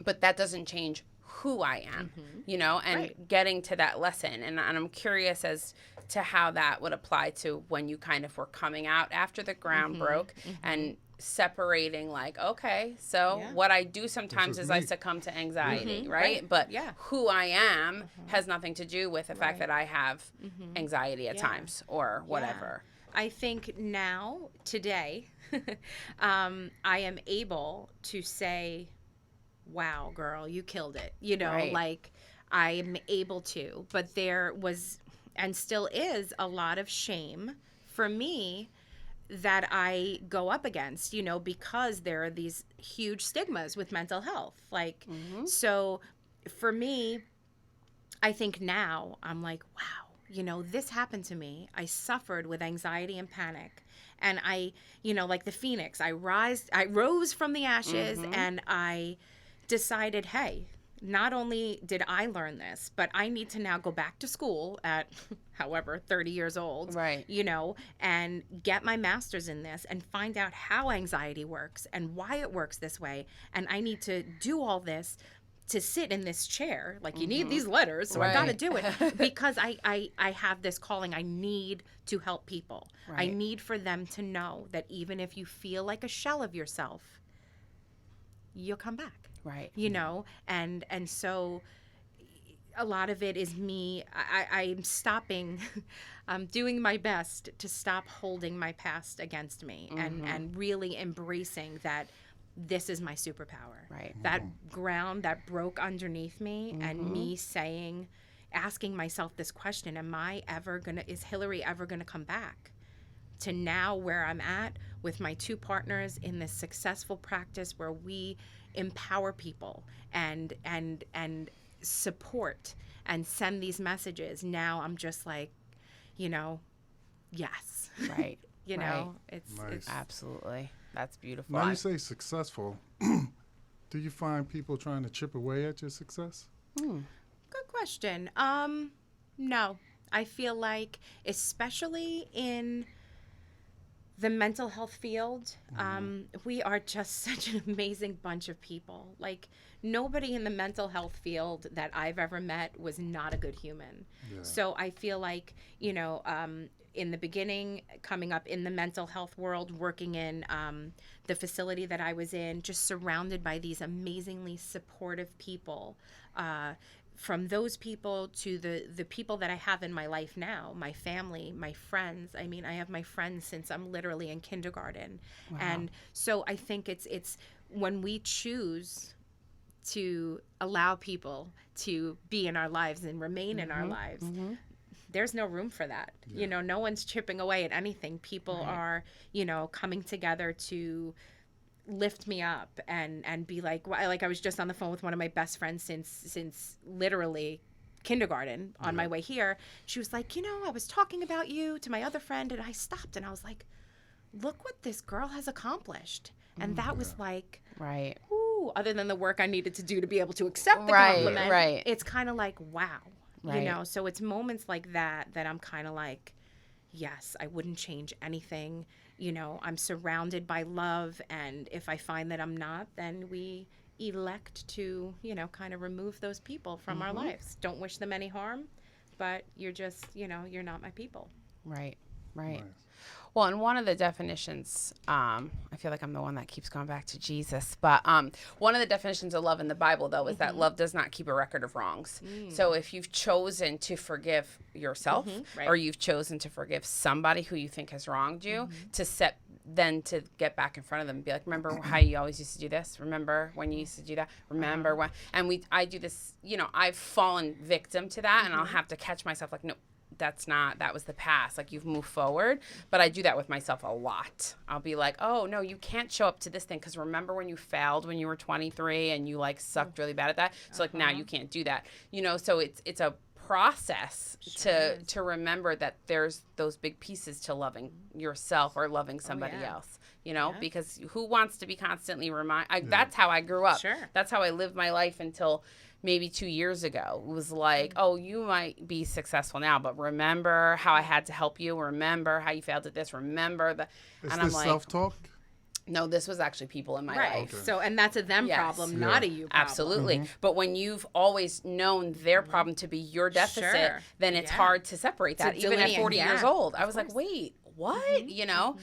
But that doesn't change who I am, and Right. getting to that lesson. And I'm curious as to how that would apply to when you kind of were coming out after the ground broke and separating like, okay, so Yeah. what I do sometimes is is I me. succumb to anxiety, right? Right. But Yeah. who I am has nothing to do with the fact Right. that I have anxiety at Yeah. times or whatever. I think now, today, I am able to say, wow, girl, you killed it. Right. Like I'm able to. But there was and still is a lot of shame for me that I go up against, because there are these huge stigmas with mental health. Like, so for me, I think now I'm like, wow, this happened to me. I suffered with anxiety and panic. And I, like the phoenix, I rose from the ashes and I decided, hey, not only did I learn this, but I need to now go back to school at however 30 years old, Right. you know, and get my master's in this and find out how anxiety works and why it works this way. And I need to do all this to sit in this chair. Like, you need these letters, so I got to Right. do it because I have this calling. I need to help people. I Right. need for them to know that even if you feel like a shell of yourself, you'll come back. Right. You know, and so a lot of it is me. I'm stopping. I'm doing my best to stop holding my past against me and really embracing that this is my superpower. Right. That ground that broke underneath me and me saying, asking myself this question, is Hillary ever gonna come back? To now where I'm at with my two partners in this successful practice where we empower people and support and send these messages. Now I'm just like, you know, yes. Right. You know, it's Nice. Absolutely. That's beautiful. Now you say successful. Do you find people trying to chip away at your success? good question. No. I feel like, especially in the mental health field, we are just such an amazing bunch of people. Like, nobody in the mental health field that I've ever met was not a good human. Yeah. So I feel like, you know, in the beginning, coming up in the mental health world, working in the facility that I was in, just surrounded by these amazingly supportive people, from those people to the people that I have in my life now, my family, my friends. I mean, I have my friends since I'm literally in kindergarten. Wow. And so I think it's when we choose to allow people to be in our lives and remain in our lives, there's no room for that. You know, no one's chipping away at anything. People are, you know, coming together to lift me up and be like I was just on the phone with one of my best friends since literally kindergarten on my way here. She was like, you know, I was talking about you to my other friend and I stopped and I was like, look what this girl has accomplished. And that was like, Right. ooh, other than the work I needed to do to be able to accept the Right, compliment, right. it's kind of like, wow, you Right. know? So it's moments like that I'm kind of like, yes, I wouldn't change anything. You know, I'm surrounded by love. And if I find that I'm not, then we elect to, you know, kind of remove those people from our lives. Don't wish them any harm, but you're just, you know, you're not my people. Right. Right. Nice. Well, and one of the definitions, I feel like I'm the one that keeps going back to Jesus, but one of the definitions of love in the Bible, though, is that love does not keep a record of wrongs. So if you've chosen to forgive yourself Right. or you've chosen to forgive somebody who you think has wronged you, to get back in front of them and be like, remember how you always used to do this? Remember when you used to do that? Remember when? And I do this, you know, I've fallen victim to that and I'll have to catch myself like, no, that was the past. Like, you've moved forward. But I do that with myself a lot. I'll be like, oh no, you can't show up to this thing because remember when you failed when you were 23 and you like sucked really bad at that? So like now you can't do that. You know, so it's a process to remember that there's those big pieces to loving yourself or loving somebody yeah. else. You know, because who wants to be constantly that's how I grew up. Sure. That's how I lived my life until maybe 2 years ago. It was like, oh, you might be successful now, but remember how I had to help you. Remember how you failed at this. Remember the. Is And this I'm like, self-talk? no, this was actually people in my Right. life. So, and that's a them Yes. problem, Yeah. not a you problem. Absolutely. But when you've always known their problem to be your deficit, Sure. then it's Yeah. hard to separate that. Even at delineate, 40 years yeah, old, I was like, wait, what? You know,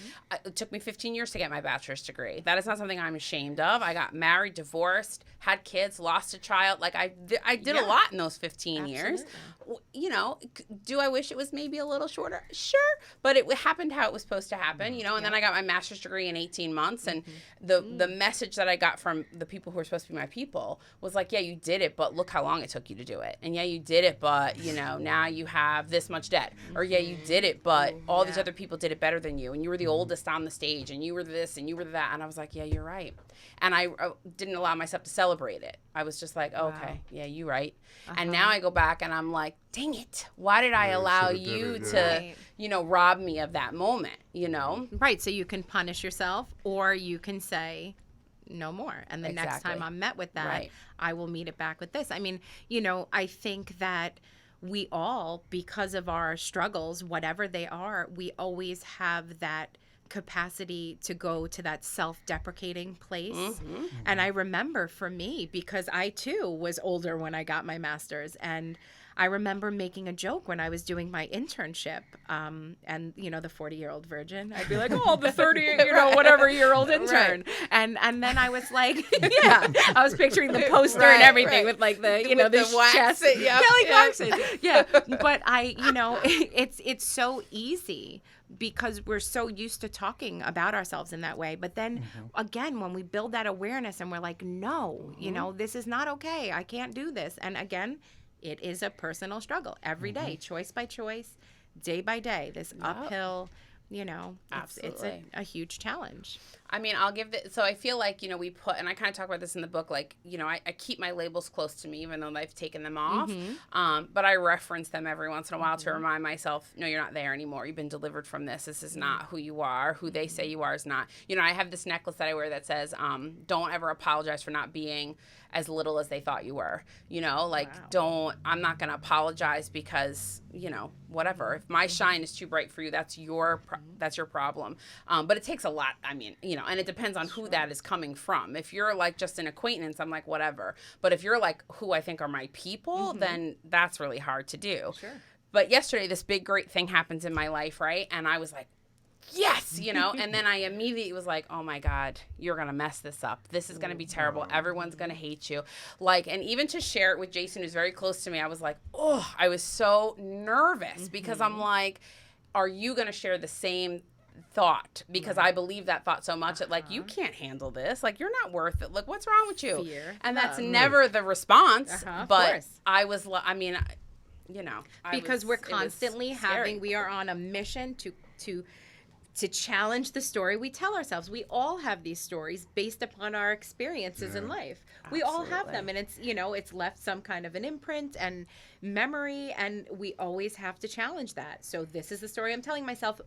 it took me 15 years to get my bachelor's degree. That is not something I'm ashamed of. I got married, divorced, had kids, lost a child. Like I did a Yeah. lot in those 15 years. You know, do I wish it was maybe a little shorter? Sure. But it happened how it was supposed to happen, you know, and then I got my master's degree in 18 months. And the message that I got from the people who were supposed to be my people was like, yeah, you did it, but look how long it took you to do it. And yeah, you did it, but, you know, now you have this much debt. Or yeah, you did it, but all these other people did it better than you. And you were the oldest on the stage, and you were this, and you were that. And I was like, yeah, you're right. And I didn't allow myself to celebrate it. I was just like, okay, yeah, you're right. And now I go back and I'm like, dang it. Why did I Yeah, you allow shoulda did you it, to, yeah. Right. you know, rob me of that moment, you know? Right. So you can punish yourself, or you can say, no more. And the next Exactly. time I'm met with that, Right. I will meet it back with this. I mean, I think that we all, because of our struggles, whatever they are, we always have that capacity to go to that self-deprecating place. And I remember for me, because I too was older when I got my master's, and I remember making a joke when I was doing my internship, and the 40-year-old virgin, I'd be like, oh, the 30, whatever year old intern. And then I was like, yeah, I was picturing the poster and everything with like the, With this the wax, chest. yeah, Like yeah. waxing. Yeah. But it's so easy because we're so used to talking about ourselves in that way. But then again, when we build that awareness and we're like, no, this is not okay. I can't do this. And again, it is a personal struggle every day, choice by choice, day by day, this uphill, it's Absolutely. a huge challenge. I mean, so I feel like, we put, and I kind of talk about this in the book, like, I keep my labels close to me, even though I've taken them off. But I reference them every once in a while to remind myself, no, you're not there anymore. You've been delivered from this. This is not who you are. Who they say you are is not. I have this necklace that I wear that says, don't ever apologize for not being as little as they thought you were. I'm not going to apologize because, whatever. If my shine is too bright for you, that's your problem. But it takes a lot. I mean, and it depends on who that is coming from. If you're like just an acquaintance, I'm like, whatever. But if you're like who I think are my people, then that's really hard to do. Sure. But yesterday, this big, great thing happens in my life, right? And I was like, yes, and then I immediately was like, oh my God, you're going to mess this up. This is going to be terrible. Everyone's going to hate you. And even to share it with Jason, who's very close to me, I was like, oh, I was so nervous because I'm like, are you going to share the same thought? Because I believe that thought so much that you can't handle this. You're not worth it. What's wrong with you? Fear. And that's never the response. Of But course. I was, because we're constantly we are on a mission to challenge the story we tell ourselves. We all have these stories based upon our experiences in life. We all have them, and it's left some kind of an imprint and memory, and we always have to challenge that. So this is the story I'm telling myself,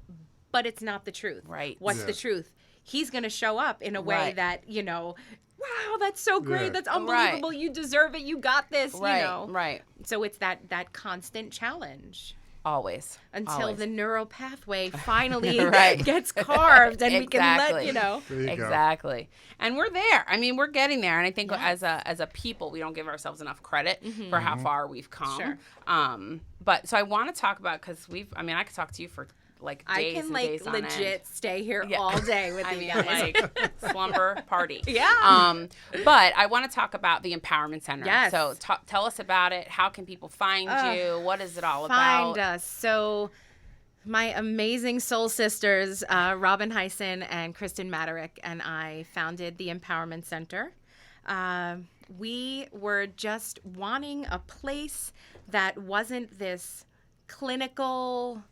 but it's not the truth. Right. What's the truth? He's going to show up in a way that, wow, that's so great. Yeah. That's unbelievable. You deserve it. You got this, Right. So it's that constant challenge. Always. Until Always. the neural pathway finally Right. gets carved and we can Exactly. let, There you go. Exactly. And we're there. I mean, we're getting there. And I think as a people, we don't give ourselves enough credit for how far we've come. Sure. But so I want to talk about, because I could talk to you for days I can and days on legit end. stay here all day with you guys. Slumber party. Yeah. But I want to talk about the Empowerment Center. Yes. So tell us about it. How can people find you? What is it all Find about? us. So my amazing soul sisters, Robin Heisen and Kristen Maderick, and I founded the Empowerment Center. We were just wanting a place that wasn't this clinical,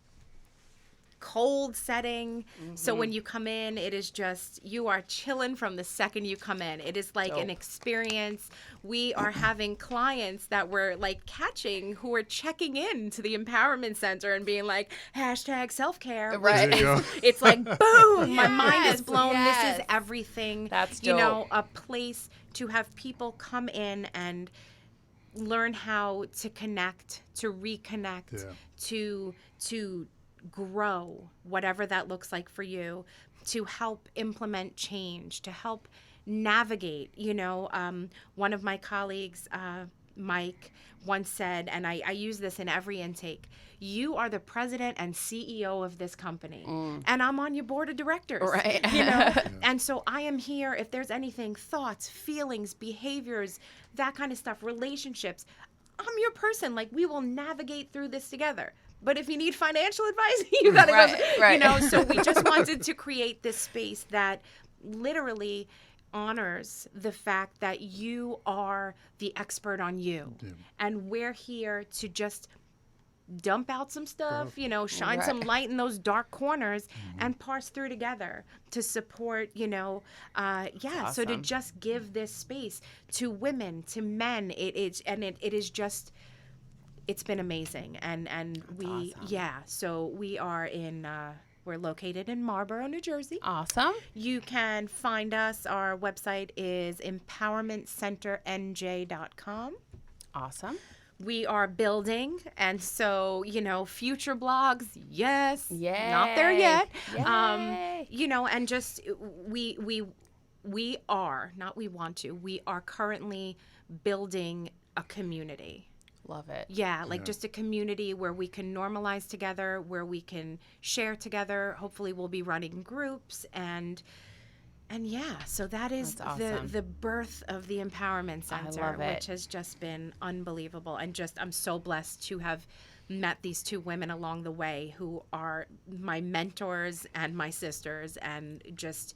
cold setting. So when you come in, it is just, you are chilling from the second you come in. It is like an experience. We are having clients that we're catching who are checking in to the Empowerment Center and being like, #self-care. Right. There you go. It's like, boom, my mind is Yes, blown. yes. This is everything. That's dope. A place to have people come in and learn how to connect, to reconnect, to grow, whatever that looks like for you, to help implement change, to help navigate. One of my colleagues, Mike, once said, and I use this in every intake, you are the president and CEO of this company, and I'm on your board of directors. Right. And so I am here if there's anything, thoughts, feelings, behaviors, that kind of stuff, relationships. I'm your person. We will navigate through this together. But if you need financial advice, you got to go. Right. So we just wanted to create this space that literally honors the fact that you are the expert on you. Yeah. And we're here to just dump out some stuff, shine some light in those dark corners and parse through together to support, Awesome. So to just give this space to women, to men. It is just, it's been amazing. And we, awesome. so we are in, We're located in Marlboro, New Jersey. Awesome. You can find us. Our website is empowermentcenternj.com. Awesome. We are building, and so, future blogs, yes. Yay. Not there yet. Yay. And just we are, not we want to, we are currently building a community. Love it. Yeah, just a community where we can normalize together, where we can share together. Hopefully we'll be running groups and so that is That's awesome. the birth of the Empowerment Center, love it. which has just been unbelievable. And I'm so blessed to have met these two women along the way who are my mentors and my sisters, and just,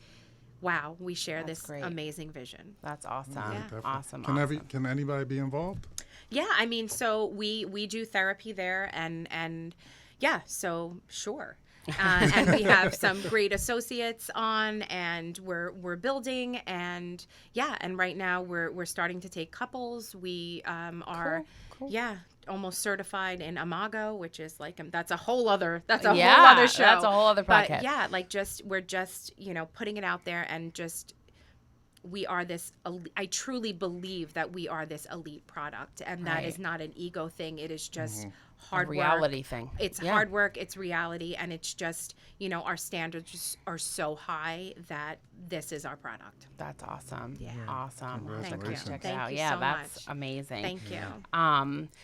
wow, we share That's this great. amazing vision. That's awesome. Definitely. Awesome. Can anybody be involved? Yeah, I mean, so we do therapy there, and yeah, so sure. And we have some great associates on, and we're building, and right now we're starting to take couples. We are Cool. almost certified in Imago, which is that's a whole other show. That's a whole other But podcast. we're just putting it out there, and just we are this. I truly believe that we are this elite product, and that Right. is not an ego thing. It is just hard work. reality thing. It's hard work, it's reality, and it's just, our standards are so high that this is our product. That's awesome. Yeah. Awesome. I'll have to Congratulations. check it Thank out. you Yeah, so that's much. amazing. Thank you.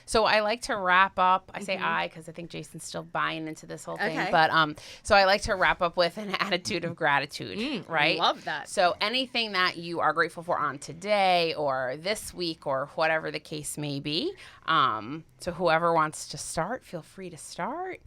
So I like to wrap up. I say I because I think Jason's still buying into this whole thing. Okay. But so I like to wrap up with an attitude of gratitude, right? Love that. So anything that you are grateful for on today or this week or whatever the case may be. So whoever wants to start, feel free to start.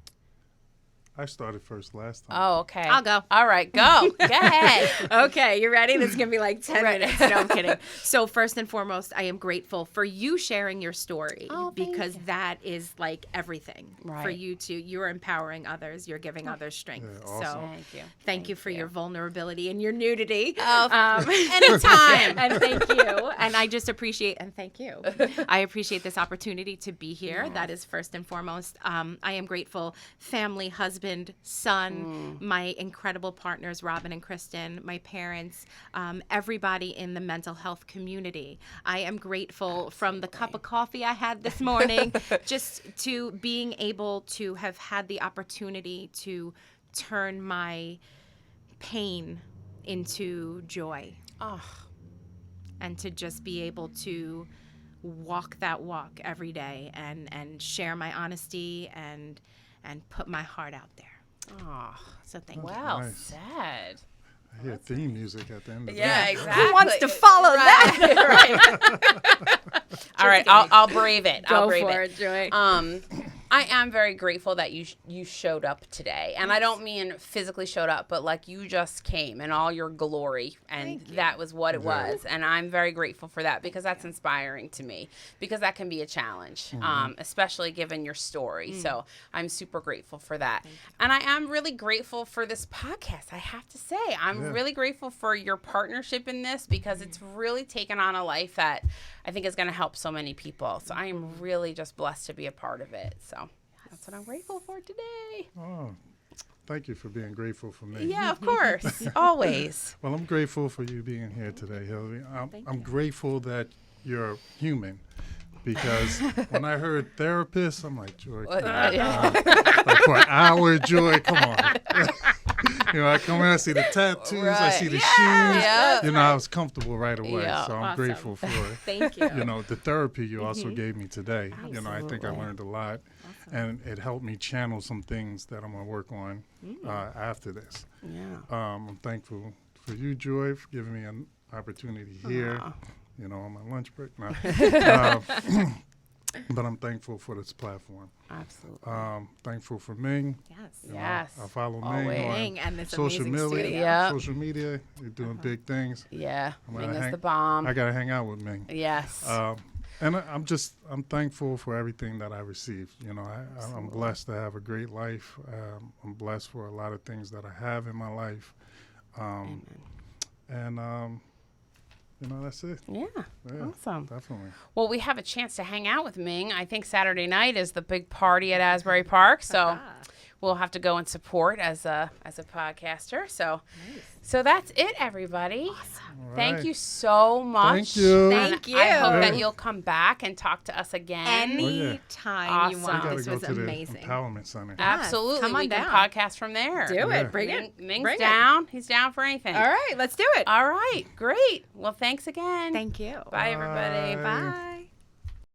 I started first last time. Oh, okay. I'll go. All right, go. Go ahead. Okay, you ready? This is going to be like 10 Right. minutes. No, I'm kidding. So first and foremost, I am grateful for you sharing your story, Oh, thank because you. that is like everything for Right. you're empowering others. You're giving others strength. Yeah, awesome. So Thank you. thank you for your vulnerability and your nudity. Oh, anytime. And thank you. And I just appreciate, and thank you. I appreciate this opportunity to be here. That is first and foremost. I am grateful, family, husband, son, my incredible partners, Robin and Kristen, my parents, everybody in the mental health community. I am grateful from the cup of coffee I had this morning, just to being able to have had the opportunity to turn my pain into joy, Oh, and to just be able to walk that walk every day, and share my honesty and put my heart out there. oh. So thank you. Well Nice. said. I hear theme music at the end of Yeah, that. exactly. Who wants to follow that? Right. All right, I'll brave it. I'll Go brave for it. it, Joy. I am very grateful that you showed up today, and I don't mean physically showed up, but like you just came in all your glory, and that was what it was. And I'm very grateful for that, because that's inspiring to me, because that can be a challenge, especially given your story. So I'm super grateful for that, and I am really grateful for this podcast. I have to say, I'm really grateful for your partnership in this, because it's really taken on a life that I think is going to help so many people. So I am really just blessed to be a part of it. So that's what I'm grateful for today. Oh, thank you for being grateful for me. Yeah, of course. Always. Well, I'm grateful for you being here today, Hillary. I'm grateful that you're human, because when I heard therapist, I'm like, Joy, come on. Like for an hour, Joy, come on. I come in, I see the tattoos, I see the shoes. Yeah. I was comfortable right away. Yeah. So I'm Awesome. grateful for it. Thank you. The therapy you also gave me today. I think I Absolutely. learned a lot, and it helped me channel some things that I'm gonna work on after this. Yeah. I'm thankful for you, Joy, for giving me an opportunity here. On my lunch break. No. But I'm thankful for this platform. Absolutely. Thankful for Ming. Yes. Yes. I follow Always. Ming on Ming and this social amazing media. studio. Yeah. Social media, you're doing big things. Yeah. I'm gonna Ming is hang- the bomb. I gotta hang out with Ming. Yes. And I'm thankful for everything that I received. I'm blessed to have a great life. I'm blessed for a lot of things that I have in my life. That's it. yeah. Yeah, Awesome. definitely. Well, we have a chance to hang out with Ming. I think Saturday night is the big party at Asbury Park. So we'll have to go and support as a podcaster. So that's it, everybody. Thank right. you so much. Thank you. And Thank you. I hope that Yeah. you'll come back and talk to us again. Anytime you Awesome. We want. gotta This go was to the amazing. Empowerment Center. Absolutely. come on We can down. podcast from there. Do Yeah. it. Bring it. Ming's Bring it. down. He's down for anything. All right, let's do it. All right. Great. Well, thanks again. Thank you. Bye, everybody. Bye. Bye.